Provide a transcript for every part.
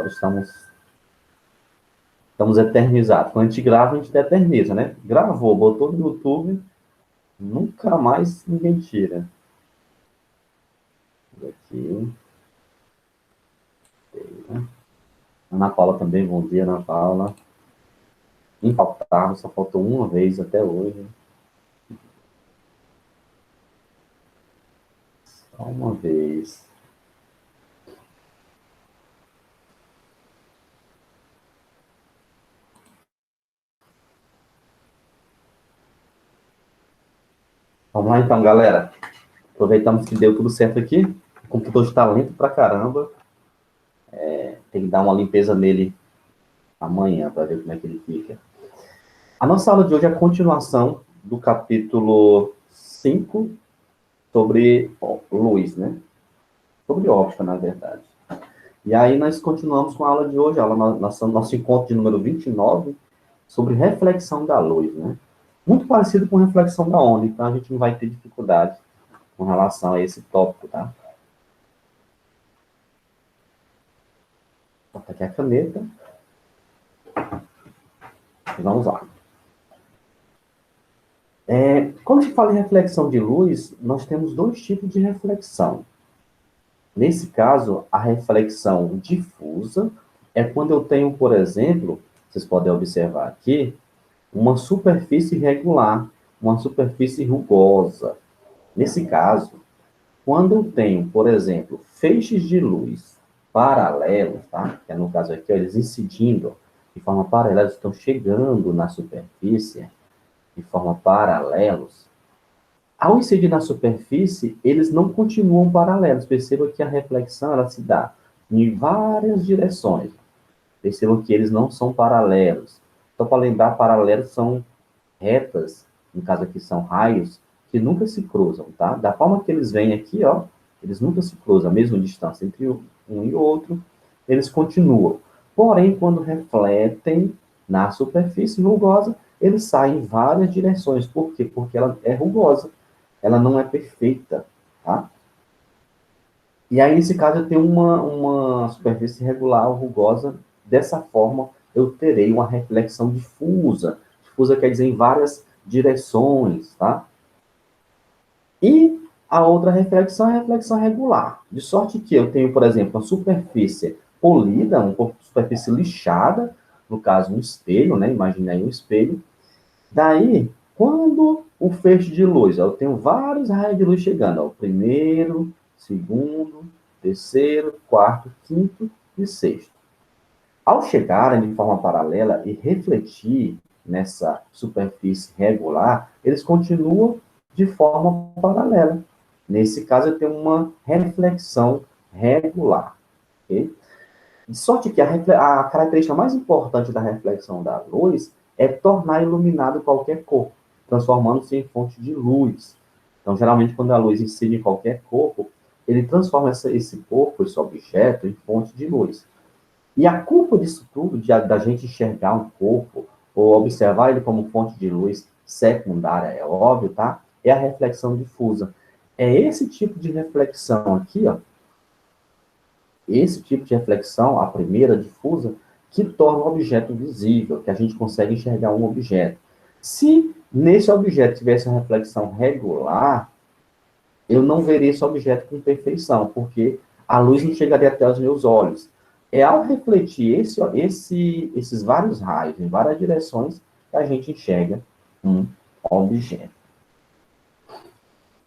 Agora estamos eternizados. Quando a gente grava, a gente eterniza, né? Gravou, botou no YouTube, nunca mais ninguém tira. Aqui. Ana Paula também, bom dia, Ana Paula. Infaltável, só faltou uma vez até hoje. Só uma vez. Vamos lá então, galera. Aproveitamos que deu tudo certo aqui. O computador está lento pra caramba. Tem que dar uma limpeza nele amanhã para ver como é que ele fica. A nossa aula de hoje é a continuação do capítulo 5 sobre luz, né? Sobre óptica, na verdade. E aí nós continuamos com a aula de hoje, nosso encontro de número 29, sobre reflexão da luz, né? Muito parecido com reflexão da onda, então a gente não vai ter dificuldade com relação a esse tópico, tá? Bota aqui a caneta. E vamos lá. Quando se fala em reflexão de luz, nós temos dois tipos de reflexão. Nesse caso, a reflexão difusa é quando eu tenho, por exemplo, vocês podem observar aqui, uma superfície irregular, uma superfície rugosa. Nesse caso, quando eu tenho, por exemplo, feixes de luz paralelos, tá? Que é no caso aqui, ó, eles incidindo de forma paralela, estão chegando na superfície de forma paralelos. Ao incidir na superfície, eles não continuam paralelos. Perceba que a reflexão ela se dá em várias direções. Percebam que eles não são paralelos. Só para lembrar, paralelos são retas, no caso aqui são raios, que nunca se cruzam, tá? Da forma que eles vêm aqui, ó, eles nunca se cruzam, a mesma distância entre um e o outro, eles continuam. Porém, quando refletem na superfície rugosa, eles saem em várias direções. Por quê? Porque ela é rugosa, ela não é perfeita, tá? E aí, nesse caso, eu tenho uma superfície regular ou rugosa. Dessa forma, eu terei uma reflexão difusa. Difusa quer dizer em várias direções, tá? E a outra reflexão é a reflexão regular. De sorte que eu tenho, por exemplo, uma superfície polida, uma superfície lixada, no caso, um espelho, né? Imagina aí um espelho. Daí, quando o feixe de luz, eu tenho vários raios de luz chegando, ó, o primeiro, segundo, terceiro, quarto, quinto e sexto. Ao chegarem de forma paralela e refletir nessa superfície regular, eles continuam de forma paralela. Nesse caso, eu tenho uma reflexão regular. Okay? De sorte que a característica mais importante da reflexão da luz é tornar iluminado qualquer corpo, transformando-se em fonte de luz. Então, geralmente, quando a luz incide em qualquer corpo, ele transforma esse corpo, esse objeto, em fonte de luz. E a culpa disso tudo, da gente enxergar um corpo, ou observar ele como fonte de luz secundária, é óbvio, tá? É a reflexão difusa. É esse tipo de reflexão aqui, ó, esse tipo de reflexão, a primeira difusa, que torna o objeto visível, que a gente consegue enxergar um objeto. Se nesse objeto tivesse uma reflexão regular, eu não veria esse objeto com perfeição, porque a luz não chegaria até os meus olhos. É ao refletir esses vários raios em várias direções que a gente enxerga um objeto.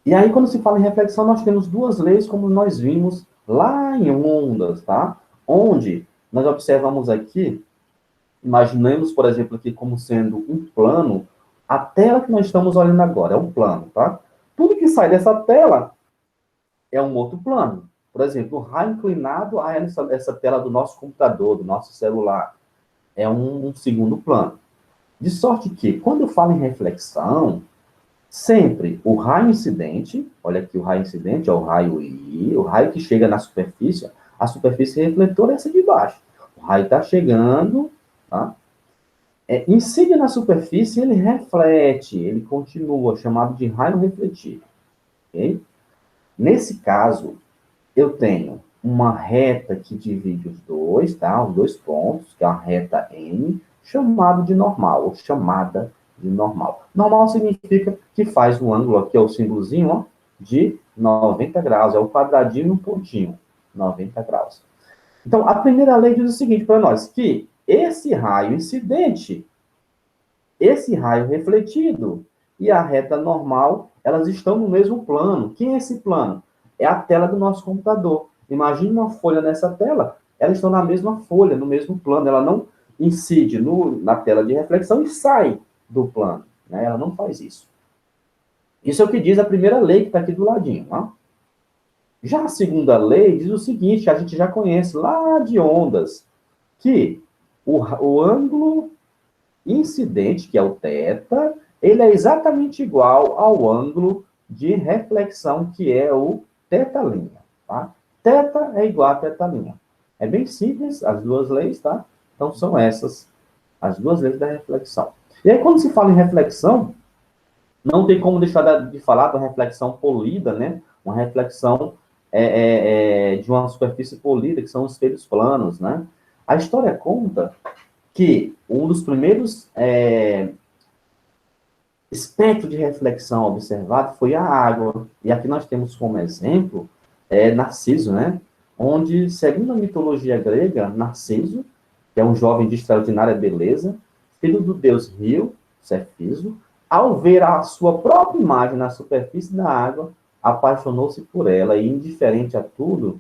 E aí, quando se fala em reflexão, nós temos duas leis, como nós vimos lá em ondas, tá? Onde nós observamos aqui, imaginemos, por exemplo, aqui como sendo um plano, a tela que nós estamos olhando agora é um plano, tá? Tudo que sai dessa tela é um outro plano. Por exemplo, o raio inclinado a essa tela do nosso computador, do nosso celular, é um segundo plano. De sorte que, quando eu falo em reflexão, sempre o raio incidente, olha aqui o raio incidente, é o raio I, o raio que chega na superfície, a superfície refletora é essa de baixo. O raio está chegando, tá? Incide na superfície, ele reflete, ele continua, chamado de raio refletido. Okay? Nesse caso, eu tenho uma reta que divide os dois, tá? Os dois pontos, que é a reta M, chamado de normal, ou chamada de normal. Normal significa que faz um ângulo, aqui é o símbolozinho, ó, de 90 graus, é o quadradinho e um pontinho, 90 graus. Então, a primeira lei diz o seguinte para nós, que esse raio incidente, esse raio refletido e a reta normal, elas estão no mesmo plano. Quem é esse plano? É a tela do nosso computador. Imagine uma folha nessa tela, elas estão na mesma folha, no mesmo plano, ela não incide na tela de reflexão e sai do plano, né? Ela não faz isso. Isso é o que diz a primeira lei que está aqui do ladinho, tá? Já a segunda lei diz o seguinte, a gente já conhece lá de ondas, que o ângulo incidente, que é o θ, ele é exatamente igual ao ângulo de reflexão, que é o θ', tá? Θ é igual a θ'. É bem simples, as duas leis, tá? Então, são essas as duas leis da reflexão. E aí, quando se fala em reflexão, não tem como deixar de falar da reflexão polida, né? Uma reflexão de uma superfície polida, que são os espelhos planos, né? A história conta que um dos primeiros espectros de reflexão observado foi a água. E aqui nós temos como exemplo Narciso, né? Onde, segundo a mitologia grega, Narciso, que é um jovem de extraordinária beleza, filho do deus Rio, Cefiso, ao ver a sua própria imagem na superfície da água, apaixonou-se por ela e, indiferente a tudo,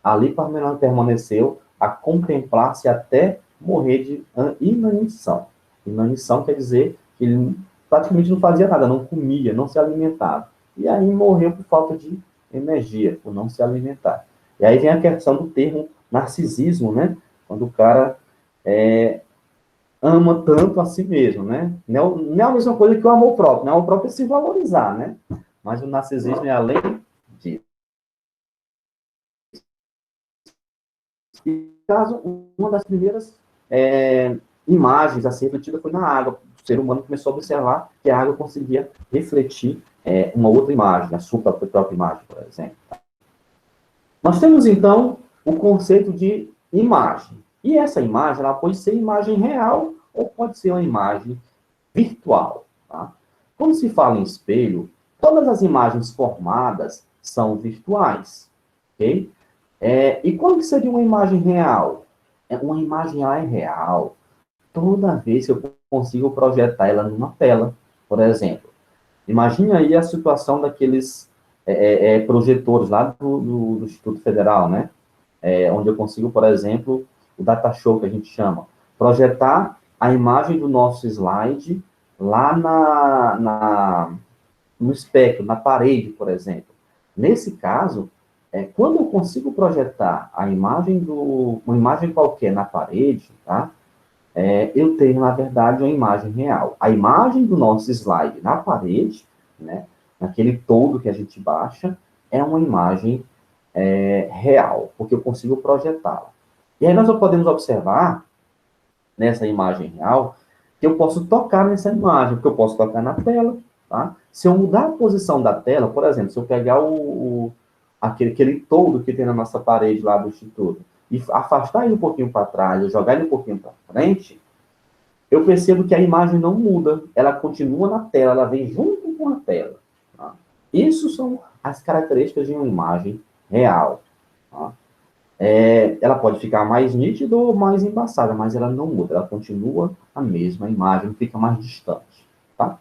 ali permaneceu a contemplar-se até morrer de inanição. Inanição quer dizer que ele praticamente não fazia nada, não comia, não se alimentava. E aí morreu por falta de energia, por não se alimentar. E aí vem a questão do termo narcisismo, né? Quando o cara ama tanto a si mesmo, né? Não é a mesma coisa que o amor próprio, né? O amor próprio é se valorizar, né? Mas o narcisismo é além disso. E, caso, uma das primeiras imagens a ser refletida foi na água. O ser humano começou a observar que a água conseguia refletir uma outra imagem, a sua própria imagem, por exemplo. Nós temos, então, o conceito de imagem. E essa imagem, ela pode ser imagem real ou pode ser uma imagem virtual. Tá? Quando se fala em espelho, todas as imagens formadas são virtuais. Ok? E quando seria uma imagem real? Uma imagem ela é real toda vez que eu consigo projetar ela numa tela. Por exemplo, imagine aí a situação daqueles projetores lá do Instituto Federal, né? Onde eu consigo, por exemplo, o data show que a gente chama, projetar a imagem do nosso slide lá no espectro, na parede, por exemplo. Nesse caso, quando eu consigo projetar uma imagem qualquer na parede, tá? Eu tenho, na verdade, uma imagem real. A imagem do nosso slide na parede, né, naquele todo que a gente baixa, é uma imagem real, porque eu consigo projetá-la. E aí nós podemos observar, nessa imagem real, que eu posso tocar nessa imagem, porque eu posso tocar na tela, tá? Se eu mudar a posição da tela, por exemplo, se eu pegar aquele todo que tem na nossa parede lá do Instituto, e afastar ele um pouquinho para trás, ou jogar ele um pouquinho para frente, eu percebo que a imagem não muda, ela continua na tela, ela vem junto com a tela. Tá? Isso são as características de uma imagem real. Tá? Ela pode ficar mais nítida ou mais embaçada, mas ela não muda, ela continua a mesma imagem, fica mais distante. Tá?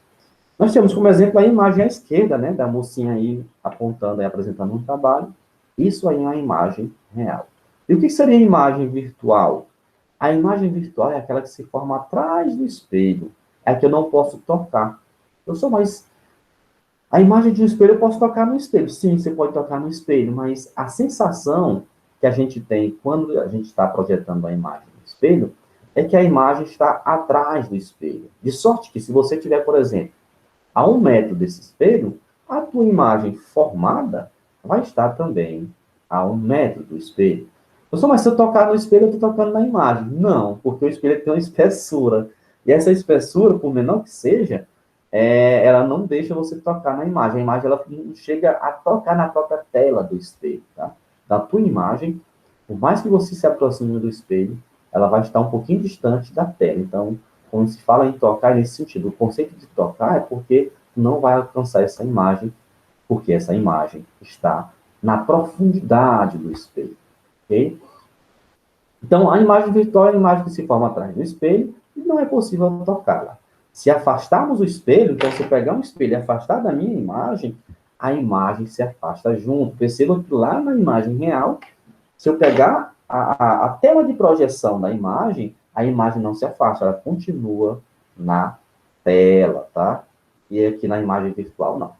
Nós temos como exemplo a imagem à esquerda, né, da mocinha aí apontando, aí, apresentando um trabalho. Isso aí é uma imagem real. E o que seria imagem virtual? A imagem virtual é aquela que se forma atrás do espelho. É a que eu não posso tocar. Eu sou mais... A imagem de um espelho eu posso tocar no espelho. Sim, você pode tocar no espelho, mas a sensação que a gente tem quando a gente está projetando a imagem no espelho é que a imagem está atrás do espelho. De sorte que se você tiver, por exemplo, a 1 metro desse espelho, a tua imagem formada vai estar também a 1 metro do espelho. Mas se eu tocar no espelho, eu estou tocando na imagem. Não, porque o espelho tem uma espessura. E essa espessura, por menor que seja, ela não deixa você tocar na imagem. A imagem ela não chega a tocar na própria tela do espelho. Tá? da tua imagem, por mais que você se aproxime do espelho, ela vai estar um pouquinho distante da tela. Então, quando se fala em tocar, nesse sentido, o conceito de tocar é porque não vai alcançar essa imagem, porque essa imagem está na profundidade do espelho, ok? Então, a imagem virtual é a imagem que se forma atrás do espelho e não é possível tocá-la. Se afastarmos o espelho, então se eu pegar um espelho e afastar da minha imagem, a imagem se afasta junto. Perceba que lá na imagem real, se eu pegar a tela de projeção da imagem, a imagem não se afasta, ela continua na tela, tá? E aqui na imagem virtual, não.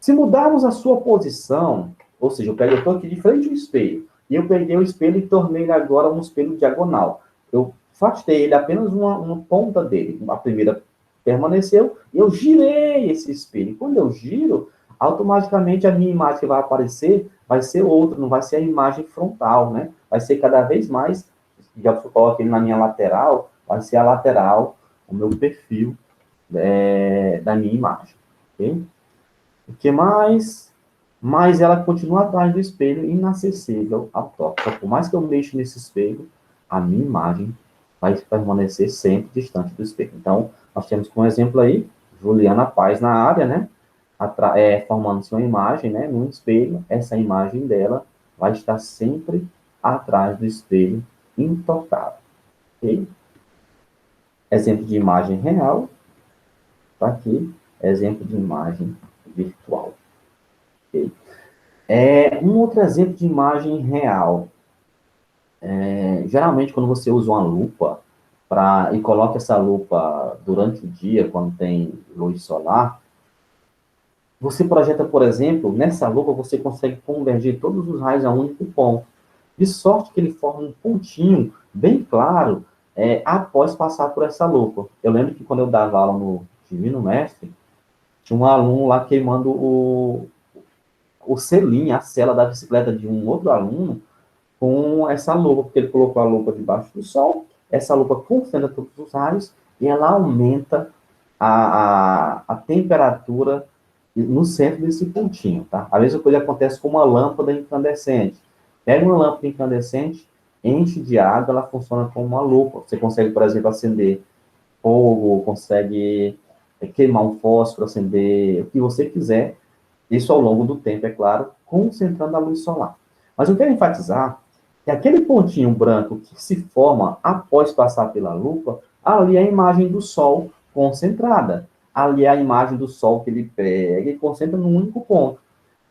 Se mudarmos a sua posição, ou seja, eu estou aqui de frente ao espelho, e eu peguei o espelho e tornei ele agora um espelho diagonal. Eu afastei ele apenas uma ponta dele. A primeira permaneceu, e eu girei esse espelho. Quando eu giro, automaticamente a minha imagem que vai aparecer vai ser outra, não vai ser a imagem frontal, né? Vai ser cada vez mais, já coloco ele na minha lateral, vai ser a lateral, o meu perfil da minha imagem, ok? O que mais? Mas ela continua atrás do espelho, inacessível ao toque. Então, por mais que eu mexa nesse espelho, a minha imagem vai permanecer sempre distante do espelho. Então, nós temos como exemplo aí, Juliana Paz na área, né? Formando-se uma imagem, né? Num espelho, essa imagem dela vai estar sempre atrás do espelho, intocável. Ok? Exemplo de imagem real, tá aqui. Exemplo de imagem virtual. Ok? Um outro exemplo de imagem real. Geralmente, quando você usa uma lupa e coloca essa lupa durante o dia, quando tem luz solar, você projeta, por exemplo, nessa lupa você consegue convergir todos os raios a um único ponto, de sorte que ele forma um pontinho bem claro após passar por essa lupa. Eu lembro que quando eu dava aula no Divino Mestre, tinha um aluno lá queimando o selim, a cela da bicicleta de um outro aluno, com essa lupa, porque ele colocou a lupa debaixo do sol, essa lupa concentra todos os raios e ela aumenta a temperatura no centro desse pontinho, tá? A mesma coisa acontece com uma lâmpada incandescente. Pega uma lâmpada incandescente, enche de água, ela funciona como uma lupa. Você consegue, por exemplo, acender fogo, consegue queimar um fósforo, acender o que você quiser, isso ao longo do tempo, é claro, concentrando a luz solar. Mas eu quero enfatizar que aquele pontinho branco que se forma após passar pela lupa, ali é a imagem do Sol concentrada. Ali é a imagem do Sol que ele pega e concentra num único ponto.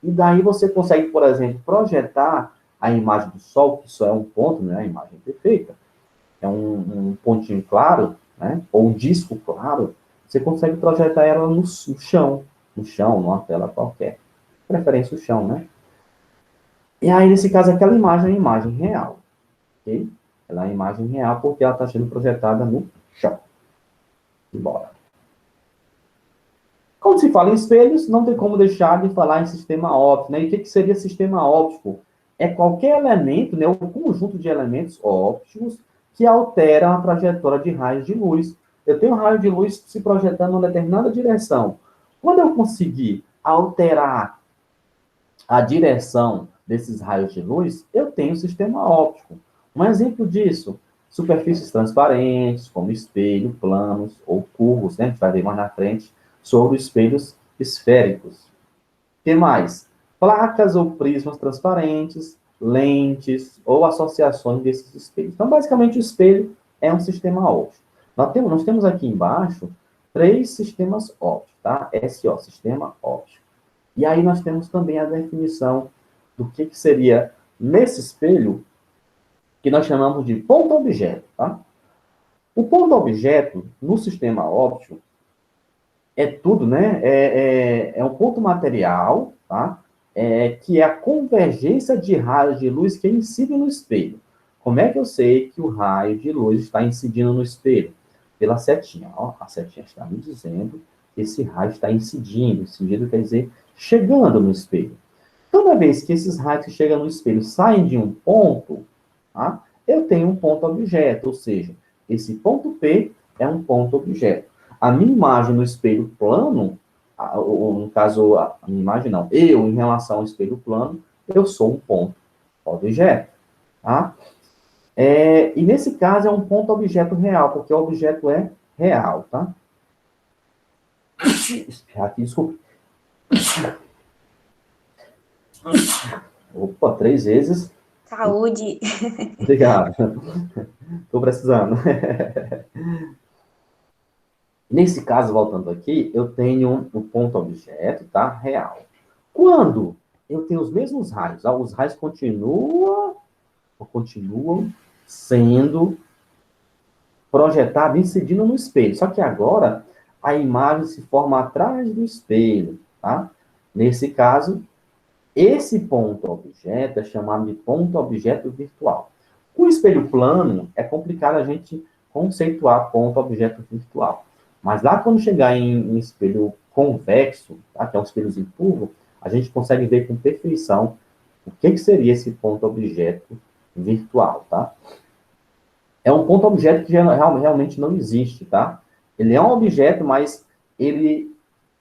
E daí você consegue, por exemplo, projetar a imagem do Sol, que só é um ponto, não é a imagem perfeita, é um pontinho claro, né? Ou um disco claro, você consegue projetar ela no chão, numa tela qualquer. Preferência o chão, né? E aí, nesse caso, aquela imagem é a imagem real, ok? Ela é a imagem real porque ela está sendo projetada no chão. Bora. Quando se fala em espelhos, não tem como deixar de falar em sistema óptico, né? E o que seria sistema óptico? É qualquer elemento, né, um conjunto de elementos ópticos que alteram a trajetória de raios de luz. Eu tenho um raio de luz se projetando em uma determinada direção. Quando eu conseguir alterar a direção desses raios de luz, eu tenho sistema óptico. Um exemplo disso, superfícies transparentes, como espelho, planos ou curvos, né? A gente vai ver mais na frente sobre espelhos esféricos. O que mais? Placas ou prismas transparentes, lentes ou associações desses espelhos. Então, basicamente, o espelho é um sistema óptico. Nós temos aqui embaixo 3 sistemas ópticos, tá? SO, sistema óptico. E aí nós temos também a definição do que seria, nesse espelho, que nós chamamos de ponto-objeto, tá? O ponto-objeto, no sistema óptico, é tudo, né? É um ponto material, tá? Que é a convergência de raios de luz que incidem no espelho. Como é que eu sei que o raio de luz está incidindo no espelho? Pela setinha, ó. A setinha está me dizendo que esse raio está incidindo. Incidindo quer dizer chegando no espelho. Toda vez que esses raios que chegam no espelho saem de um ponto, tá? Eu tenho um ponto-objeto, ou seja, esse ponto P é um ponto-objeto. A minha imagem no espelho plano, ou no caso, a minha imagem não, eu em relação ao espelho plano, eu sou um ponto. objeto, tá? E nesse caso é um ponto objeto real, porque o objeto é real, tá? Aqui, desculpa. Opa, 3 vezes. Saúde. Obrigado. Estou precisando. Nesse caso, voltando aqui, eu tenho o ponto objeto, tá? Real. Quando eu tenho os mesmos raios, os raios continuam sendo projetados, incidindo no espelho. Só que agora a imagem se forma atrás do espelho, tá? Nesse caso, esse ponto objeto é chamado de ponto objeto virtual. Com o espelho plano, é complicado a gente conceituar ponto objeto virtual. Mas lá quando chegar em espelho convexo, tá? Que é um espelhozinho curvo, a gente consegue ver com perfeição o que seria esse ponto objeto virtual, tá? É um ponto objeto que realmente não existe, tá? Ele é um objeto, mas ele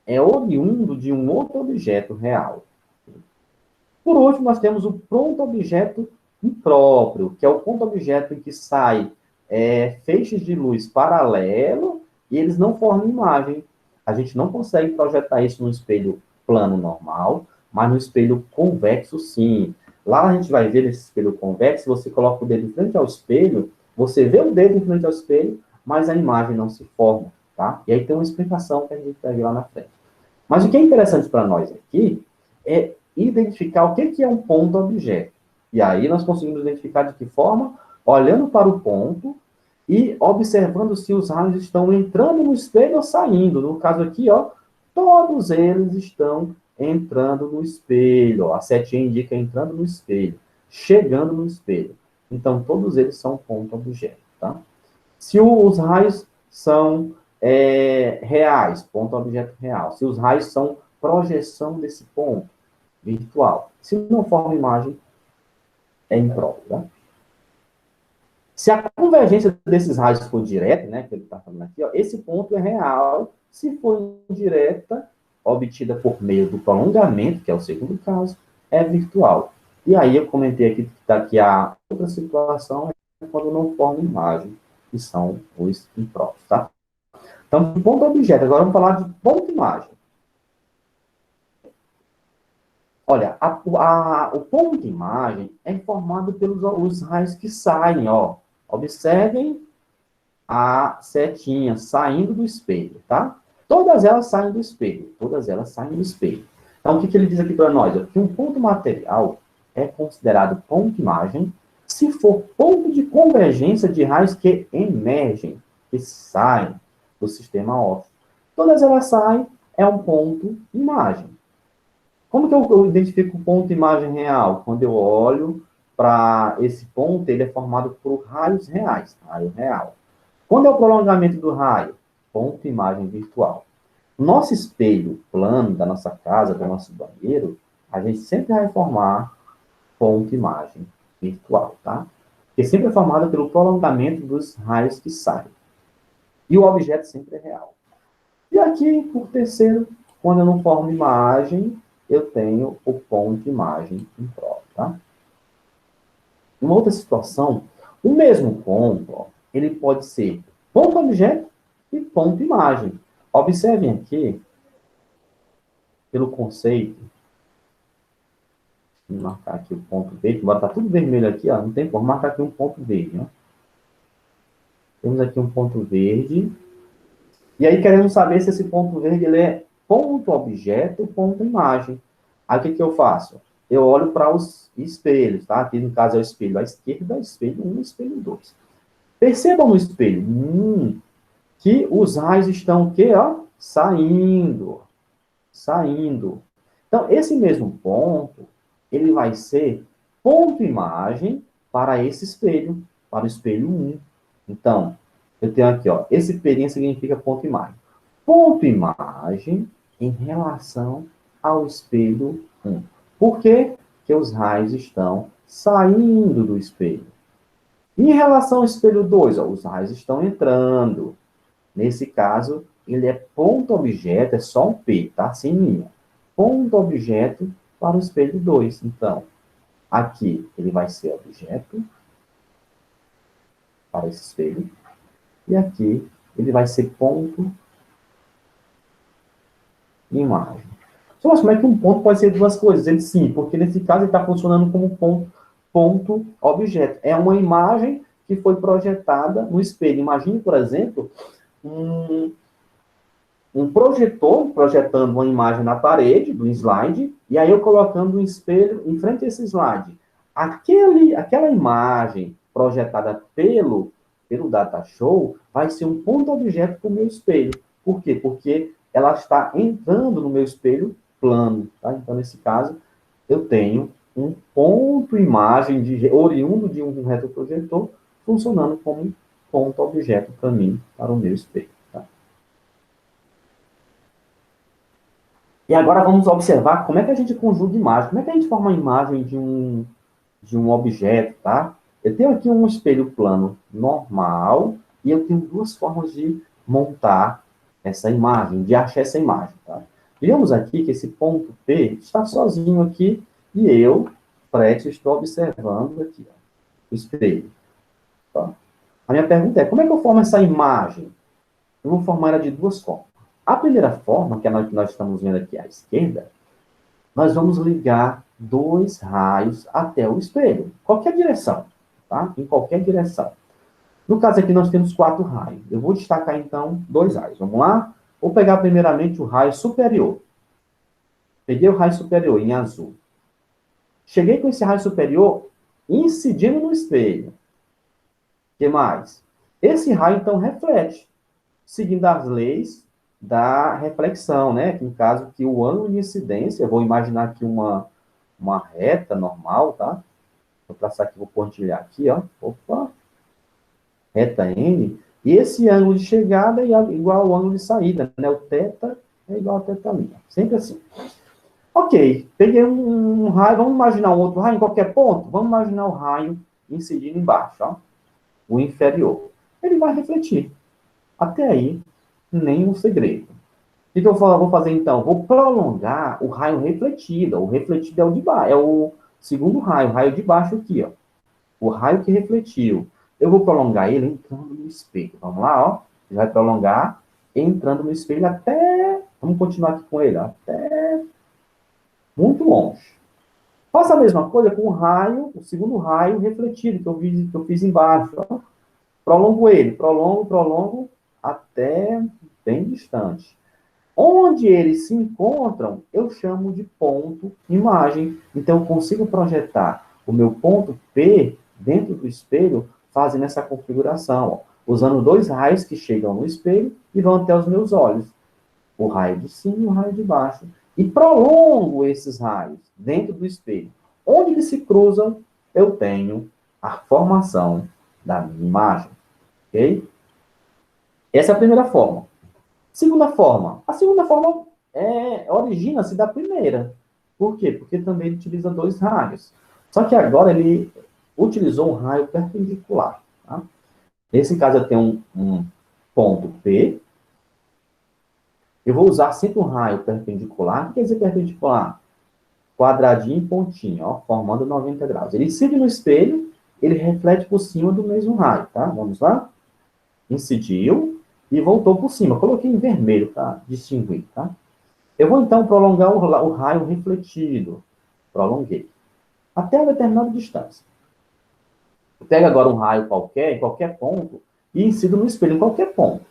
é oriundo de um outro objeto real. Por último, nós temos o ponto objeto impróprio, que é o ponto objeto em que sai feixes de luz paralelo e eles não formam imagem. A gente não consegue projetar isso no espelho plano normal, mas no espelho convexo, sim. Lá a gente vai ver nesse espelho convexo, você coloca o dedo em frente ao espelho, você vê o dedo em frente ao espelho, mas a imagem não se forma, tá? E aí tem uma explicação que a gente vai ver lá na frente. Mas o que é interessante para nós aqui é identificar o que é um ponto objeto. E aí nós conseguimos identificar de que forma? Olhando para o ponto e observando se os raios estão entrando no espelho ou saindo. No caso aqui, ó, todos eles estão entrando no espelho. Ó, a setinha indica entrando no espelho, chegando no espelho. Então, todos eles são ponto objeto, tá? Se os raios são reais, ponto objeto real. Se os raios são projeção desse ponto virtual. Se não forma imagem, é impróprio. Tá? Se a convergência desses raios for direta, né, que ele está falando aqui, ó, esse ponto é real. Se for indireta, obtida por meio do prolongamento, que é o segundo caso, é virtual. E aí eu comentei aqui que a outra situação é quando não forma imagem, que são os impróprios, tá? Então, ponto objeto. Agora vamos falar de ponto imagem. Olha, o ponto imagem é formado pelos os raios que saem, ó. Observem a setinha saindo do espelho, tá? Todas elas saem do espelho, todas elas saem do espelho. Então, o que ele diz aqui para nós? Que um ponto material é considerado ponto imagem se for ponto de convergência de raios que emergem, que saem do sistema óptico. Todas elas saem, é um ponto imagem. Como que eu identifico o ponto imagem real? Quando eu olho para esse ponto, ele é formado por raios reais, raio real. Quando é o prolongamento do raio? Ponto imagem virtual. Nosso espelho plano da nossa casa, do nosso banheiro, a gente sempre vai formar ponto imagem virtual, tá? Porque sempre é formado pelo prolongamento dos raios que saem. E o objeto sempre é real. E aqui, por terceiro, quando eu não formo imagem, eu tenho o ponto imagem impróprio, tá? Uma outra situação, o mesmo ponto, ó, ele pode ser ponto objeto e ponto imagem. Observem aqui, pelo conceito, vou marcar aqui o ponto verde, embora está tudo vermelho aqui, ó, não tem por marcar aqui um ponto verde, ó. Temos aqui um ponto verde. E aí queremos saber se esse ponto verde ele é ponto objeto ou ponto imagem. Aí o que eu faço? Eu olho para os espelhos, tá? Aqui no caso é o espelho à esquerda, espelho 1 e espelho 2. Percebam no espelho 1 que os raios estão o quê? Ó? Saindo. Saindo. Então, esse mesmo ponto, ele vai ser ponto imagem para esse espelho, para o espelho 1. Então, eu tenho aqui, ó, esse pelinho significa ponto imagem. Ponto imagem em relação ao espelho 1. Por quê? Porque os raios estão saindo do espelho. Em relação ao espelho 2, ó, os raios estão entrando. Nesse caso, ele é ponto objeto, é só um P, tá? Sem linha. Ponto objeto para o espelho 2. Então, Aqui ele vai ser objeto para esse espelho. E aqui ele vai ser ponto e imagem. Só como é que um ponto pode ser duas coisas? Ele sim, porque nesse caso ele está funcionando como ponto objeto. É uma imagem que foi projetada no espelho. Imagine, por exemplo, um projetor projetando uma imagem na parede do slide, e aí eu colocando um espelho em frente a esse slide. Aquela imagem projetada pelo data show vai ser um ponto objeto para o meu espelho. Por quê? Porque ela está entrando no meu espelho plano. Tá? Então, nesse caso, eu tenho um ponto imagem oriundo de um retroprojetor funcionando como ponto objeto para mim, para o meu espelho. Tá? E agora vamos observar como é que a gente conjuga imagem, como é que a gente forma a imagem de um objeto, tá? Eu tenho aqui um espelho plano normal e eu tenho duas formas de montar essa imagem, de achar essa imagem, tá? Digamos aqui que esse ponto P está sozinho aqui e eu, Fred, estou observando aqui, ó, o espelho. Tá? A minha pergunta é, como é que eu formo essa imagem? Eu vou formar ela de duas formas. A primeira forma, que é a que nós estamos vendo aqui à esquerda, nós vamos ligar dois raios até o espelho. Qualquer direção, tá? Em qualquer direção. No caso aqui, nós temos 4 raios. Eu vou destacar, então, 2 raios. Vamos lá? Vou pegar primeiramente o raio superior. Peguei o raio superior em azul. Cheguei com esse raio superior incidindo no espelho. O que mais? Esse raio, então, reflete, seguindo as leis da reflexão, né? Que, no caso, que o ângulo de incidência, eu vou imaginar aqui uma reta normal, tá? Vou traçar aqui, vou pontilhar aqui, ó. Opa! Reta N. E esse ângulo de chegada é igual ao ângulo de saída, né? O θ é igual a θ'. Sempre assim. Ok, peguei um raio, vamos imaginar um outro raio em qualquer ponto? Vamos imaginar o raio incidindo embaixo, ó. O inferior. Ele vai refletir. Até aí, nenhum segredo. O que eu vou fazer então? Vou prolongar o raio refletido. O refletido é o de baixo, é o segundo raio, o raio de baixo aqui, ó. O raio que refletiu. Eu vou prolongar ele entrando no espelho. Vamos lá, ó. Ele vai prolongar entrando no espelho até... Vamos continuar aqui com ele, ó. Até muito longe. Faça a mesma coisa com o raio, o segundo raio refletido que eu fiz embaixo. Ó. Prolongo ele, prolongo até bem distante. Onde eles se encontram, eu chamo de ponto imagem. Então, eu consigo projetar o meu ponto P dentro do espelho, fazendo essa configuração, ó, usando 2 raios que chegam no espelho e vão até os meus olhos. O raio de cima e o raio de baixo. E prolongo esses raios dentro do espelho. Onde eles se cruzam, eu tenho a formação da minha imagem. Ok? Essa é a primeira forma. Segunda forma. A segunda forma origina-se da primeira. Por quê? Porque também ele utiliza 2 raios. Só que agora ele utilizou um raio perpendicular. Tá? Nesse caso, eu tenho um ponto P. Eu vou usar sempre um raio perpendicular. O que quer dizer perpendicular? Quadradinho e pontinho, ó, formando 90 graus. Ele incide no espelho, ele reflete por cima do mesmo raio. Tá? Vamos lá? Incidiu e voltou por cima. Coloquei em vermelho para distinguir. Tá? Eu vou, então, prolongar o raio refletido. Prolonguei. Até uma determinada distância. Eu pego agora um raio qualquer, em qualquer ponto, e incido no espelho em qualquer ponto.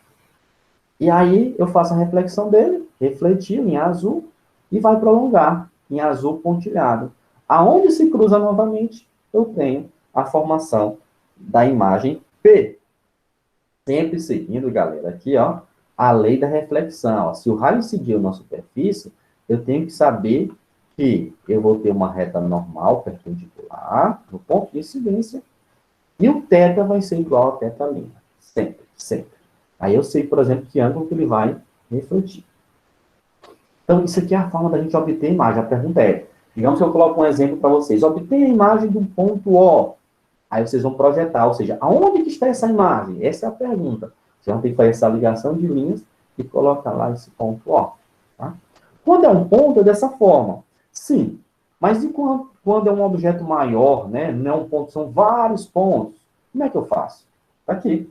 E aí, eu faço a reflexão dele, refletiu em azul, e vai prolongar em azul pontilhado. Aonde se cruza novamente, eu tenho a formação da imagem P. Sempre seguindo, galera, aqui, ó, a lei da reflexão. Ó. Se o raio incidiu na superfície, eu tenho que saber que eu vou ter uma reta normal, perpendicular, no ponto de incidência, e o θ vai ser igual a θ'. Sempre, sempre. Aí eu sei, por exemplo, que ângulo que ele vai refletir. Então, isso aqui é a forma da gente obter a imagem. A pergunta é, digamos que eu coloco um exemplo para vocês. Obtenha a imagem do ponto O. Aí vocês vão projetar, ou seja, aonde que está essa imagem? Essa é a pergunta. Você vai ter que fazer essa ligação de linhas e colocar lá esse ponto O. Tá? Quando é um ponto, é dessa forma. Sim, Mas e quando é um objeto maior, né? Não é um ponto, são vários pontos. Como é que eu faço? Tá aqui.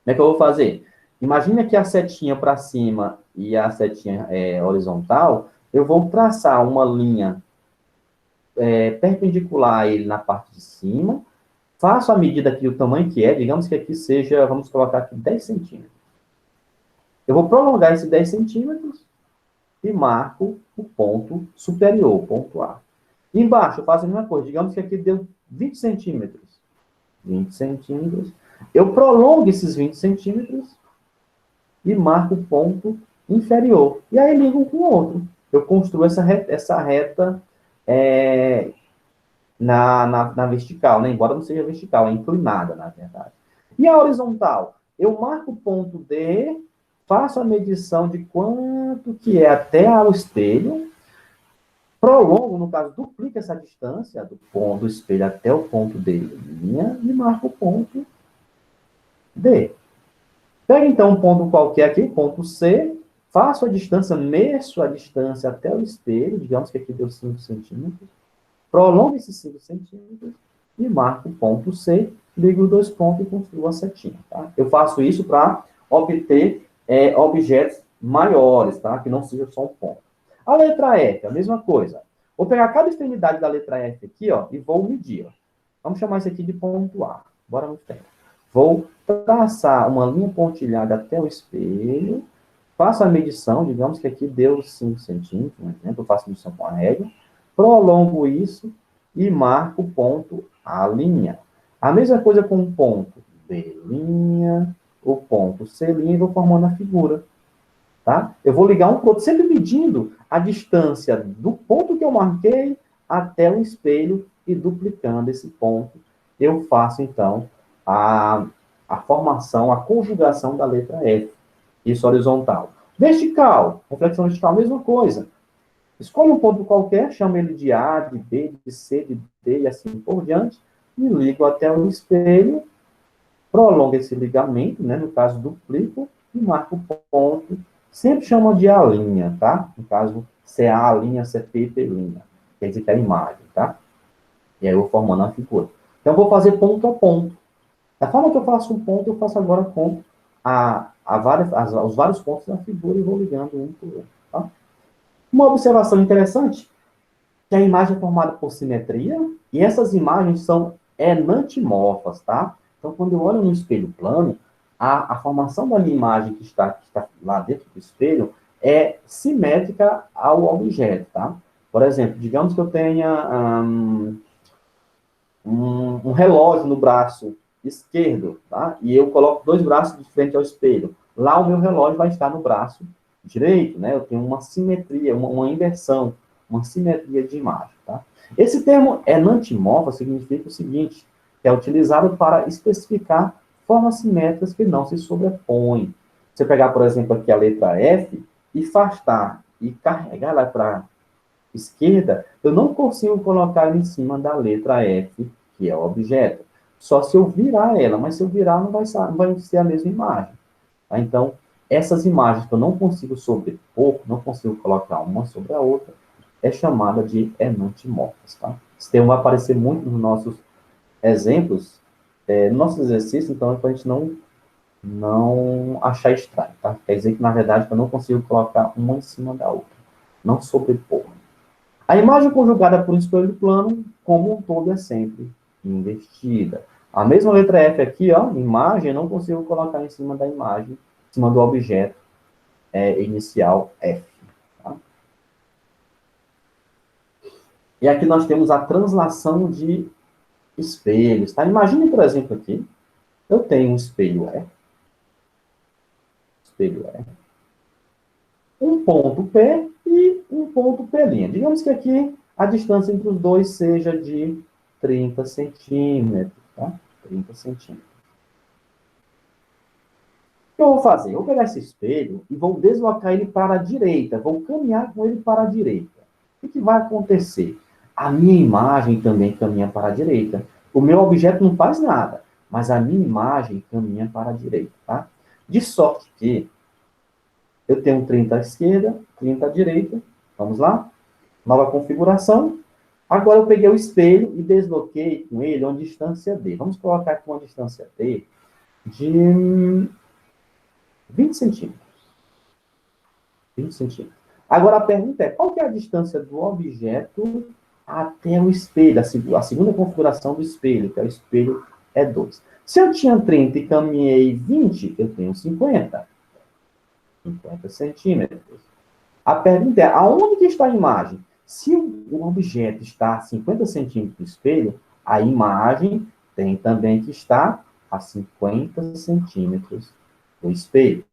Como é que eu vou fazer? Imagina que a setinha para cima e a setinha horizontal, eu vou traçar uma linha perpendicular a ele na parte de cima, faço a medida aqui do tamanho que é, digamos que aqui seja, vamos colocar aqui 10 centímetros. Eu vou prolongar esse 10 centímetros e marco o ponto superior, o ponto A. Embaixo, eu faço a mesma coisa. Digamos que aqui deu 20 centímetros. 20 centímetros. Eu prolongo esses 20 centímetros e marco o ponto inferior. E aí ligo um com o outro. Eu construo essa reta na vertical, né? Embora não seja vertical, é inclinada, na verdade. E a horizontal? Eu marco o ponto D, faço a medição de quanto que é até ao espelho, prolongo, no caso, duplico essa distância do ponto do espelho até o ponto D linha e marco o ponto D. Pego então um ponto qualquer aqui, ponto C, faço a distância, meço a distância até o espelho, digamos que aqui deu 5 centímetros, prolongo esses 5 centímetros e marco o ponto C, ligo os dois pontos e construo a setinha. Tá? Eu faço isso para obter objetos maiores, tá? Que não seja só um ponto. A letra F, a mesma coisa. Vou pegar cada extremidade da letra F aqui, ó, e vou medir. Ó. Vamos chamar isso aqui de ponto A. Bora no tempo. Vou traçar uma linha pontilhada até o espelho, faço a medição, digamos que aqui deu 5 centímetros, por exemplo, eu faço a medição com a régua, prolongo isso e marco o ponto A'. A mesma coisa com o ponto B', o ponto C' e vou formando a figura. Tá? Eu vou ligar um para o outro, sempre medindo a distância do ponto que eu marquei até o espelho e duplicando esse ponto. Eu faço, então, a formação, a conjugação da letra F. Isso horizontal. Vertical, reflexão vertical, mesma coisa. Escolho um ponto qualquer, chamo ele de A, de B, de C, de D e assim por diante, e ligo até o espelho, prolongo esse ligamento, né, no caso duplico, e marco o ponto. Sempre chama de A', tá? No caso, se é A', se é P, P'. Quer dizer que é a imagem, tá? E aí eu vou formando a figura. Então, eu vou fazer ponto a ponto. Da forma que eu faço um ponto, eu faço agora com os vários pontos da figura e vou ligando um para o outro, tá? Uma observação interessante, que a imagem é formada por simetria, e essas imagens são enantimorfas, tá? Então, quando eu olho no espelho plano, a formação da minha imagem que está lá dentro do espelho é simétrica ao objeto, tá? Por exemplo, digamos que eu tenha um relógio no braço esquerdo, tá? E eu coloco dois braços de frente ao espelho. Lá o meu relógio vai estar no braço direito, né? Eu tenho uma simetria, uma inversão, uma simetria de imagem, tá? Esse termo enantimorfa significa o seguinte, que é utilizado para especificar formas simétricas que não se sobrepõem. Você pegar, por exemplo, aqui a letra F e afastar e carregar lá para esquerda, eu não consigo colocar ela em cima da letra F, que é o objeto. Só se eu virar ela, mas se eu virar, não vai ser a mesma imagem. Tá? Então, essas imagens que eu não consigo sobrepor, não consigo colocar uma sobre a outra, é chamada de enantimorfas. Tá? Esse termo vai aparecer muito nos nossos exemplos, no nosso exercício, então é para a gente não achar estranho. Tá? Quer dizer que, na verdade, eu não consigo colocar uma em cima da outra. Não sobrepor. A imagem conjugada por um espelho plano, como um todo, é sempre invertida. A mesma letra F aqui, ó, imagem, eu não consigo colocar em cima da imagem, em cima do objeto inicial F. Tá? E aqui nós temos a translação de espelhos. Tá? Imagine, por exemplo, aqui, eu tenho um espelho E, um ponto P e um ponto P'. Digamos que aqui a distância entre os dois seja de 30 centímetros, tá? 30 centímetros. O que eu vou fazer? Eu vou pegar esse espelho e vou deslocar ele para a direita, vou caminhar com ele para a direita. O que vai acontecer? A minha imagem também caminha para a direita. O meu objeto não faz nada, mas a minha imagem caminha para a direita, tá? De sorte que eu tenho 30 à esquerda, 30 à direita. Vamos lá? Nova configuração. Agora eu peguei o espelho e desloquei com ele uma distância D. Vamos colocar aqui uma distância D de 20 centímetros. 20 centímetros. Agora a pergunta é, qual que é a distância do objeto até o espelho? A segunda configuração do espelho, que é o espelho é 2. Se eu tinha 30 e caminhei 20, eu tenho 50. 50 centímetros. A pergunta é, aonde que está a imagem? Se o objeto está a 50 centímetros do espelho, a imagem tem também que estar a 50 centímetros do espelho.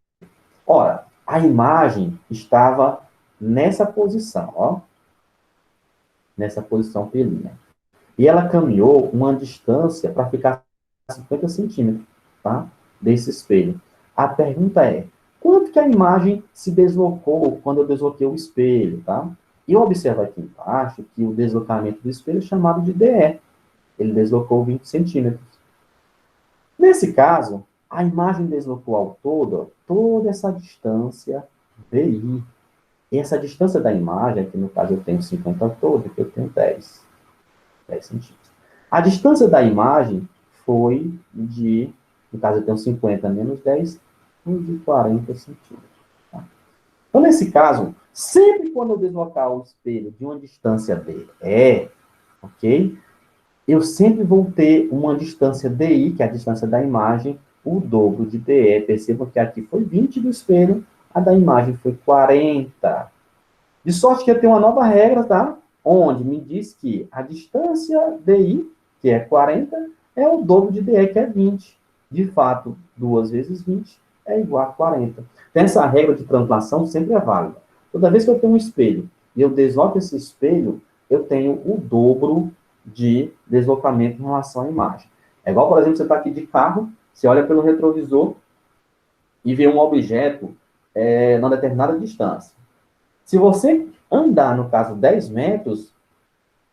Ora, a imagem estava nessa posição, ó. Nessa posição pelinha. E ela caminhou uma distância para ficar a 50 centímetros, tá? Desse espelho. A pergunta é, quanto que a imagem se deslocou quando eu desloquei o espelho, tá? E observa aqui embaixo que o deslocamento do espelho é chamado de DE. Ele deslocou 20 centímetros. Nesse caso, a imagem deslocou ao todo toda essa distância DI. E essa distância da imagem, aqui no caso eu tenho 50 todo, aqui eu tenho 10 centímetros. A distância da imagem foi de, no caso eu tenho 50 menos 10, de 40 centímetros. Tá? Então, nesse caso, sempre quando eu deslocar o espelho de uma distância DE, ok? Eu sempre vou ter uma distância DI, que é a distância da imagem, o dobro de DE. Percebam que aqui foi 20 do espelho, a da imagem foi 40. De sorte que eu tenho uma nova regra, tá? Onde me diz que a distância DI, que é 40, é o dobro de DE, que é 20. De fato, 2 vezes 20 é igual a 40. Então, essa regra de translação sempre é válida. Toda vez que eu tenho um espelho e eu desloco esse espelho, eu tenho o dobro de deslocamento em relação à imagem. É igual, por exemplo, você está aqui de carro, você olha pelo retrovisor e vê um objeto numa determinada distância. Se você andar, no caso, 10 metros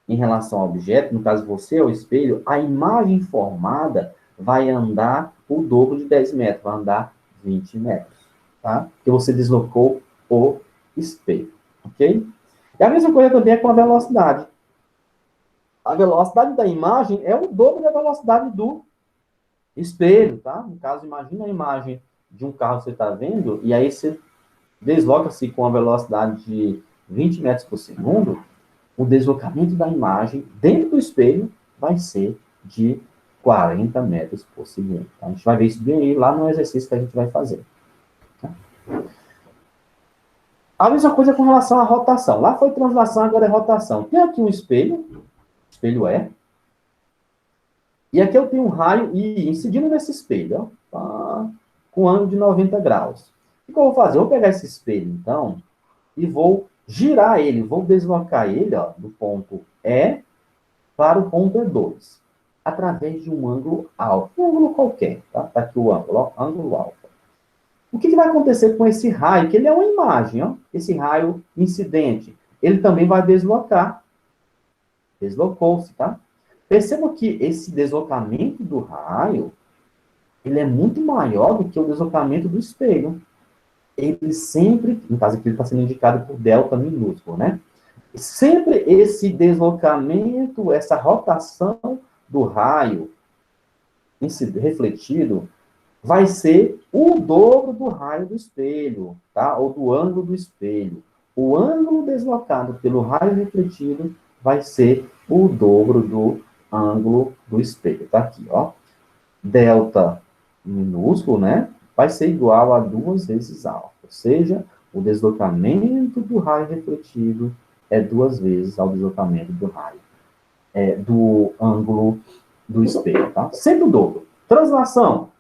em relação ao objeto, no caso você é o espelho, a imagem formada vai andar o dobro de 10 metros, vai andar 20 metros, tá? Porque você deslocou o espelho, ok? E a mesma coisa também é com a velocidade. A velocidade da imagem é o dobro da velocidade do espelho, tá? No caso, imagina a imagem de um carro que você está vendo, e aí você desloca-se com a velocidade de 20 metros por segundo, o deslocamento da imagem dentro do espelho vai ser de 40 metros por segundo. Tá? A gente vai ver isso bem aí lá no exercício que a gente vai fazer. Tá? A mesma coisa com relação à rotação. Lá foi translação, agora é rotação. Tem aqui um espelho E, e aqui eu tenho um raio I incidindo nesse espelho, ó, tá? Com um ângulo de 90 graus. O que eu vou fazer? Eu vou pegar esse espelho, então, e vou girar ele, vou deslocar ele, ó, do ponto E para o ponto E2, através de um ângulo alfa, um ângulo qualquer, tá? Tá aqui o ângulo, ó, ângulo alfa. O que vai acontecer com esse raio? Que ele é uma imagem, ó, esse raio incidente. Ele também vai deslocar. Deslocou-se, tá? Perceba que esse deslocamento do raio, ele é muito maior do que o deslocamento do espelho. Ele sempre, no caso aqui ele está sendo indicado por delta minúsculo, né? Sempre esse deslocamento, essa rotação do raio refletido vai ser o dobro do raio do espelho, tá? Ou do ângulo do espelho. O ângulo deslocado pelo raio refletido vai ser o dobro do ângulo do espelho. Tá aqui, ó. Delta minúsculo, né? Vai ser igual a 2 vezes alfa. Ou seja, o deslocamento do raio refletido é 2 vezes ao deslocamento do raio, do ângulo do espelho, tá? Sempre o dobro. Translação.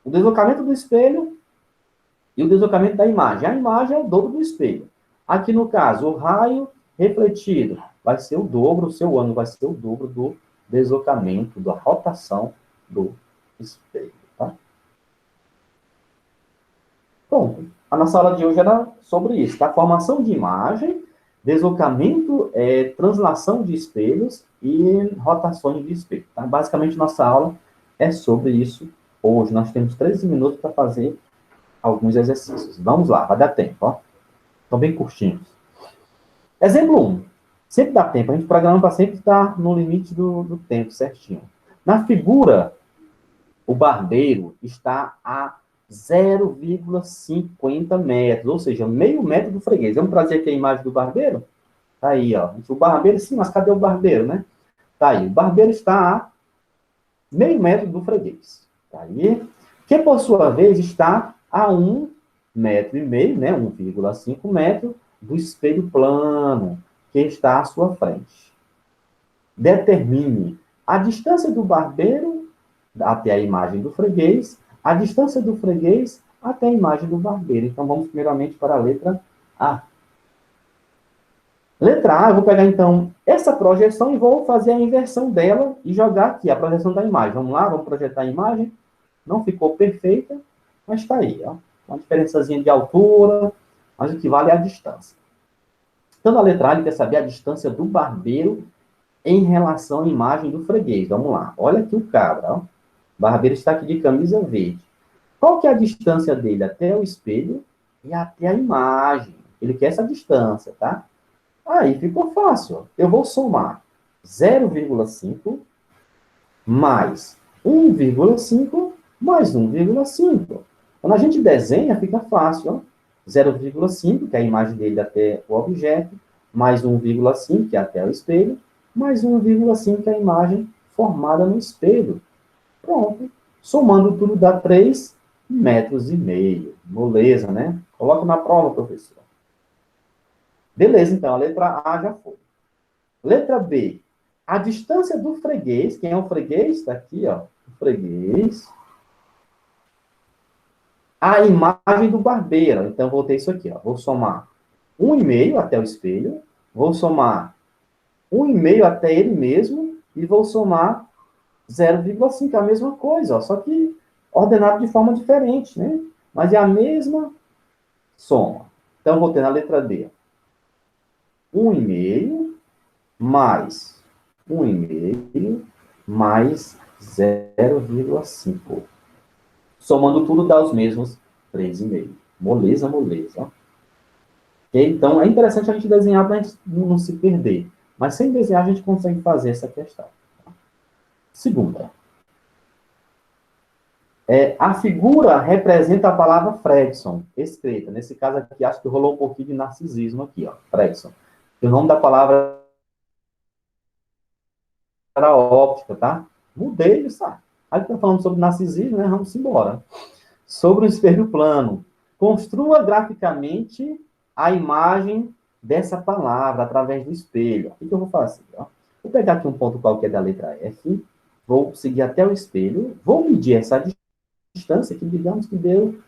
O deslocamento do espelho e o deslocamento da imagem. A imagem é o dobro do espelho. Aqui, no caso, o raio refletido vai ser o dobro, o seu ângulo vai ser o dobro do deslocamento, da rotação do espelho, tá? Pronto. A nossa aula de hoje era sobre isso, tá? Formação de imagem, deslocamento, translação de espelhos e rotações de espelho, tá? Basicamente, nossa aula é sobre isso. Hoje nós temos 13 minutos para fazer alguns exercícios. Vamos lá, vai dar tempo, ó. Estão bem curtinhos. Exemplo 1. Sempre dá tempo, a gente programa para sempre estar no limite do tempo certinho. Na figura, o barbeiro está a 0,50 metros, ou seja, meio metro do freguês. Vamos trazer aqui a imagem do barbeiro? Tá aí, ó. O barbeiro, sim, mas cadê o barbeiro, né? Tá aí. O barbeiro está a meio metro do freguês. Tá aí. Que, por sua vez, está a 1,5 metro, né? 1,5 metro do espelho plano que está à sua frente. Determine a distância do barbeiro até a imagem do freguês, a distância do freguês até a imagem do barbeiro. Então, vamos primeiramente para a letra A. Letra A, eu vou pegar, então, essa projeção e vou fazer a inversão dela e jogar aqui a projeção da imagem. Vamos lá, vamos projetar a imagem. Não ficou perfeita, mas está aí, ó. Uma diferençazinha de altura, mas o que vale é a distância. Então, na letra A, ele quer saber a distância do barbeiro em relação à imagem do freguês. Vamos lá. Olha aqui o cabra, ó. O barbeiro está aqui de camisa verde. Qual que é a distância dele até o espelho e até a imagem? Ele quer essa distância, tá? Aí ficou fácil. Eu vou somar 0,5 mais 1,5 mais 1,5. Quando a gente desenha, fica fácil. Ó. 0,5, que é a imagem dele até o objeto, mais 1,5, que é até o espelho, mais 1,5, que é a imagem formada no espelho. Pronto. Somando tudo dá 3,5 metros. Moleza, né? Coloca na prova, professor. Beleza, então, a letra A já foi. Letra B. A distância do freguês, quem é o freguês? Está aqui, ó. O freguês. A imagem do barbeiro. Então, vou ter isso aqui, ó. Vou somar 1,5 até o espelho. Vou somar 1,5 até ele mesmo. E vou somar 0,5, a mesma coisa, ó. Só que ordenado de forma diferente, né? Mas é a mesma soma. Então, vou ter na letra D 1,5 mais 1,5 mais 0,5. Somando tudo dá os mesmos 3,5. Moleza, moleza. Okay? Então, é interessante a gente desenhar para a gente não se perder. Mas sem desenhar, a gente consegue fazer essa questão. Segunda. A figura representa a palavra Fredson, escrita. Nesse caso aqui, acho que rolou um pouquinho de narcisismo aqui, ó. Fredson. O nome da palavra era óptica, tá? Mudei, sabe? Aí está falando sobre narcisismo, né? Vamos embora. Sobre o espelho plano. Construa graficamente a imagem dessa palavra através do espelho. O que eu vou fazer? Ó? Vou pegar aqui um ponto qualquer da letra F, vou seguir até o espelho, vou medir essa distância, que digamos que deu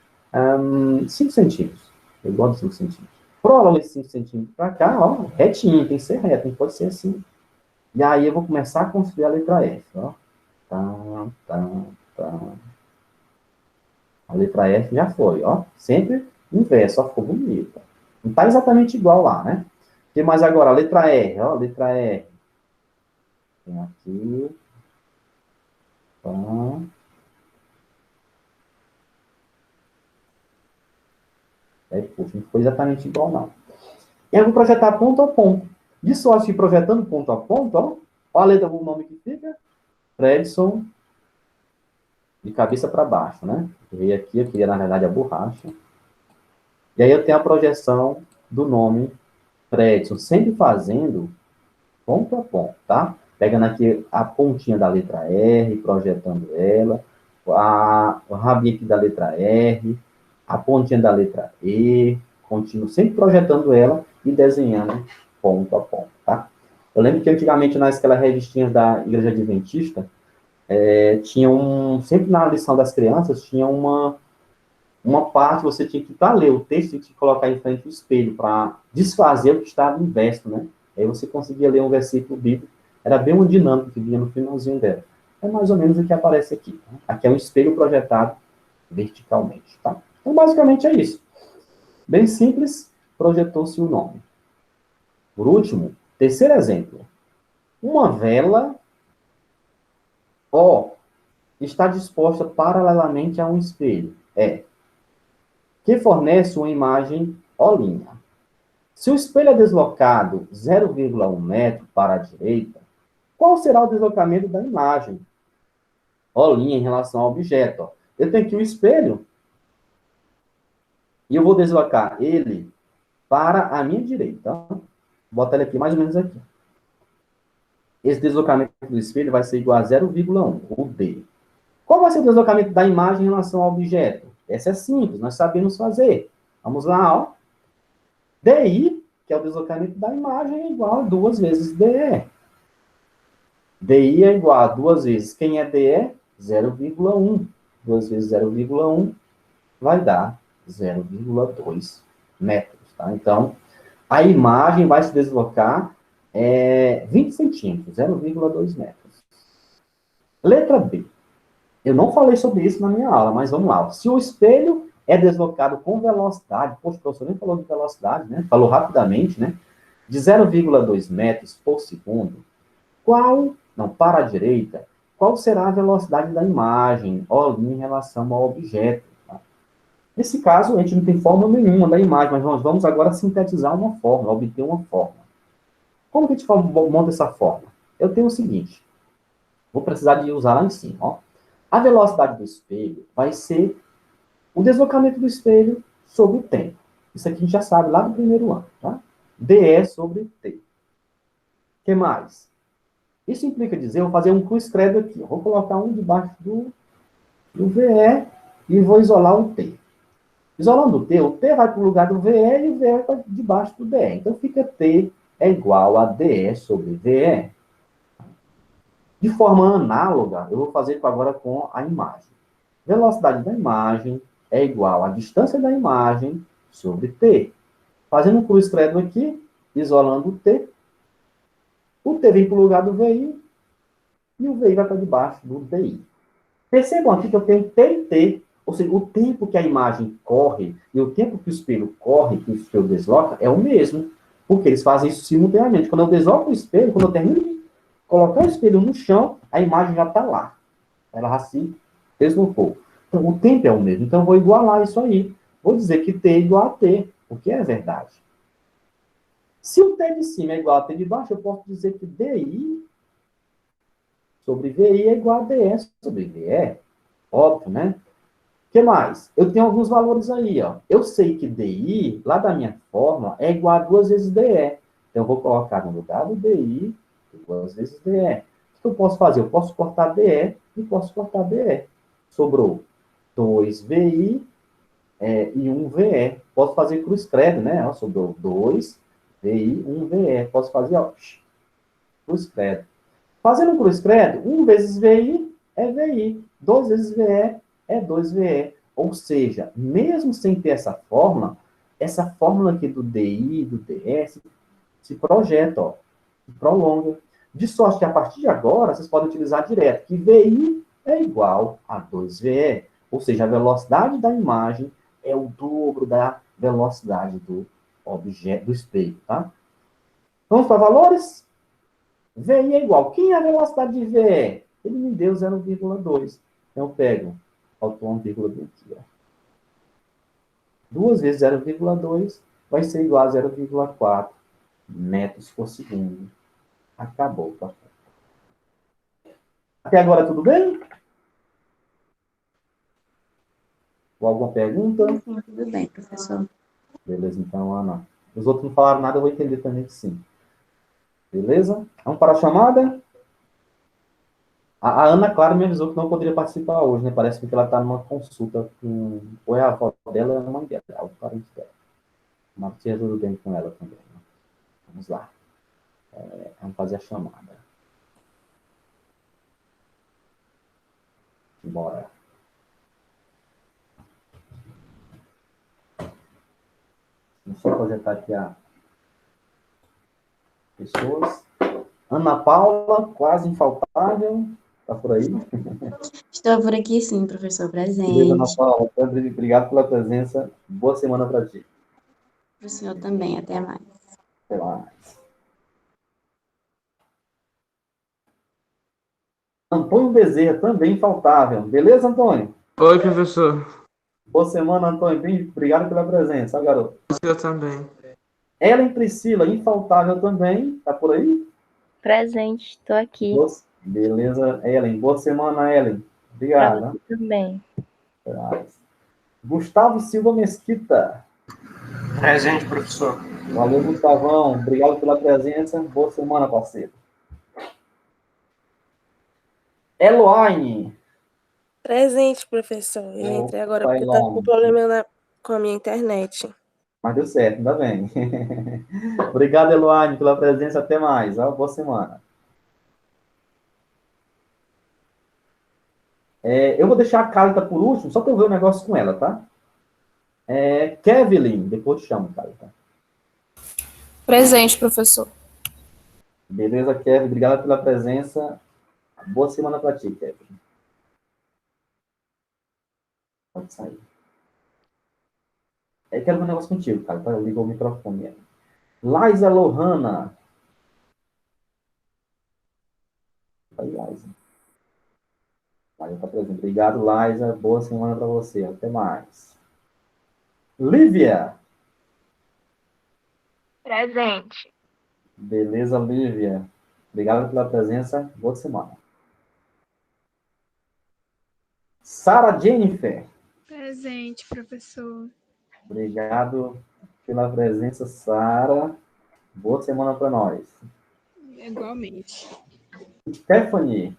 5 centímetros. Eu gosto de 5 centímetros. Prolongo esse 5 centímetros para cá, ó, retinho, tem que ser reto, não pode ser assim. E aí eu vou começar a construir a letra F. Ó. Tá. A letra F já foi, ó. Sempre inverso, ó, ficou bonita. Não tá exatamente igual lá, né? Tem mais agora, a letra R, ó, a letra R. Tem aqui. Tá. Aí, poxa, não ficou exatamente igual, não. E aí eu vou projetar ponto a ponto. De sorte que projetando ponto a ponto, ó. Ó a letra, o nome que fica. Fredson. De cabeça para baixo, né? Errei aqui, eu queria, na verdade, a borracha. E aí eu tenho a projeção do nome Fredson, sempre fazendo ponto a ponto, tá? Pegando aqui a pontinha da letra R, projetando ela, o rabinho aqui da letra R, a pontinha da letra E, continuo sempre projetando ela e desenhando ponto a ponto, tá? Eu lembro que antigamente, naquelas revistinhas da Igreja Adventista, tinha sempre na lição das crianças, tinha uma parte, você tinha que, para ler o texto, tinha que colocar em frente do espelho, para desfazer o que estava inverso, né? Aí você conseguia ler um versículo bíblico, era bem uma dinâmica que vinha no finalzinho dela. É mais ou menos o que aparece aqui. Tá? Aqui é um espelho projetado verticalmente, tá? Então, basicamente é isso. Bem simples, projetou-se o nome. Por último, terceiro exemplo. Uma vela, O, está disposta paralelamente a um espelho, que fornece uma imagem O'. Se o espelho é deslocado 0,1 metro para a direita, qual será o deslocamento da imagem? Ó, linha em relação ao objeto. Ó. Eu tenho aqui o espelho e eu vou deslocar ele para a minha direita. Ó. Vou botar ele aqui mais ou menos aqui. Esse deslocamento do espelho vai ser igual a 0,1, o D. Qual vai ser o deslocamento da imagem em relação ao objeto? Essa é simples, nós sabemos fazer. Vamos lá, ó. DI, que é o deslocamento da imagem, é igual a 2 vezes DE. DI é igual a 2 vezes, quem é DE? 0,1. 2 vezes 0,1 vai dar 0,2 metros, tá? Então, a imagem vai se deslocar 20 centímetros, 0,2 metros. Letra B. Eu não falei sobre isso na minha aula, mas vamos lá. Se o espelho é deslocado com velocidade, poxa, o professor nem falou de velocidade, né? Falou rapidamente, né? De 0,2 metros por segundo, para a direita, qual será a velocidade da imagem, em relação ao objeto? Tá? Nesse caso, a gente não tem fórmula nenhuma da imagem, mas nós vamos agora sintetizar uma fórmula, obter uma fórmula. Como que a gente monta essa fórmula? Eu tenho o seguinte, vou precisar de usar lá em cima, ó. A velocidade do espelho vai ser o deslocamento do espelho sobre o tempo. Isso aqui a gente já sabe lá do primeiro ano, tá? dE sobre T. O que mais? Isso implica dizer, eu vou fazer um cruz credo aqui. Eu vou colocar um debaixo do VE e vou isolar o T. Isolando o T vai para o lugar do VE e o VE vai para debaixo do DE. Então fica T é igual a DE sobre VE. De forma análoga, eu vou fazer agora com a imagem. Velocidade da imagem é igual à distância da imagem sobre T. Fazendo um cruz credo aqui, isolando o T vem para o lugar do VI e o VI vai para debaixo do DI. Percebam aqui que eu tenho T e T, ou seja, o tempo que a imagem corre e o tempo que o espelho corre, que o espelho desloca, é o mesmo, porque eles fazem isso simultaneamente. Quando eu desloco o espelho, quando eu termino de colocar o espelho no chão, a imagem já está lá. Ela já se deslocou. Então, o tempo é o mesmo. Então, eu vou igualar isso aí. Vou dizer que T é igual a T, porque é verdade. Se o T de cima é igual a T de baixo, eu posso dizer que DI sobre VI é igual a DE sobre VE. Óbvio, né? O que mais? Eu tenho alguns valores aí, ó. Eu sei que DI, lá da minha fórmula, é igual a 2 vezes DE. Então, eu vou colocar no lugar do DI 2 vezes DE. O que eu posso fazer? Eu posso cortar DE e posso cortar DE. Sobrou 2VI e 1VE. Posso fazer cruz credo, né? Ó, sobrou 2VI, 1VE. Posso fazer, ó, cruz credo. Fazendo cruz credo, 1 vezes VI é VI. 2 vezes VE é 2VE. Ou seja, mesmo sem ter essa fórmula aqui do DI, do DS, se projeta, ó, se prolonga. De sorte que a partir de agora, vocês podem utilizar direto, que VI é igual a 2VE. Ou seja, a velocidade da imagem é o dobro da velocidade do objeto, do espelho, tá? Vamos para valores? VI é igual. Quem é a velocidade de VE? Ele me deu 0,2. Então, eu pego, faltou 1,2 aqui, ó. 2 vezes 0,2 vai ser igual a 0,4 metros por segundo. Acabou, tá? Até agora tudo bem? Ou alguma pergunta? Sim, tudo bem, professor. Beleza, então, Ana. Os outros não falaram nada, eu vou entender também que sim. Beleza? Vamos para a chamada? A Ana Clara me avisou que não poderia participar hoje, né? Parece que ela está numa consulta com... Ou é a avó dela ou é a mãe dela, é o parente dela. Mas se resolve bem com ela também. Né? Vamos lá. Vamos fazer a chamada. Bora. Deixa eu projetar aqui as pessoas. Ana Paula, quase infaltável. Tá por aí? Estou por aqui sim, professor, Beleza, Ana presente. Paula. Obrigado pela presença. Boa semana para ti. Para o senhor também, até mais. Até mais. Antônio Bezerra, também infaltável. Beleza, Antônio? Oi, professor. Boa semana, Antônio. Obrigado pela presença, garoto. Eu também. Ellen Priscila, infaltável também. Tá por aí? Presente, estou aqui. Beleza, Ellen. Boa semana, Ellen. Para Obrigado. você também. Gustavo Silva Mesquita. Presente, professor. Valeu, Gustavão. Obrigado pela presença. Boa semana, parceiro. Eloine. Presente, professor. Eu entrei agora porque tá com problema com a minha internet. Mas deu certo, ainda bem. Obrigado, Eloine, pela presença. Até mais. Boa semana. Eu vou deixar a Carita por último, só para eu ver o negócio com ela, tá? Kevin, depois te chamo, Carita. Presente, professor. Beleza, Kevin. Obrigado pela presença. Boa semana para ti, Kevin. Pode sair. Quero ver um negócio contigo, cara. Tá? Ligou o microfone. Laisa Lohana. Aí, Laisa. Laisa tá presente. Obrigado, Laisa. Boa semana para você. Até mais. Lívia. Presente. Beleza, Lívia. Obrigado pela presença. Boa semana. Sara Jennifer. Presente, professor. Obrigado pela presença, Sara. Boa semana para nós. Igualmente. Stephanie.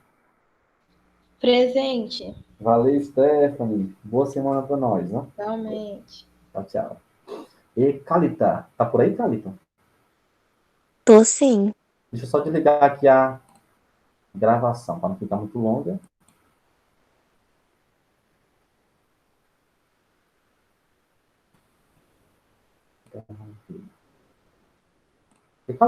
Presente. Valeu, Stephanie. Boa semana para nós, né? Realmente. Tchau, tchau. E Calita. Tá por aí, Calita? Tô sim. Deixa eu só desligar aqui a gravação, para não ficar muito longa.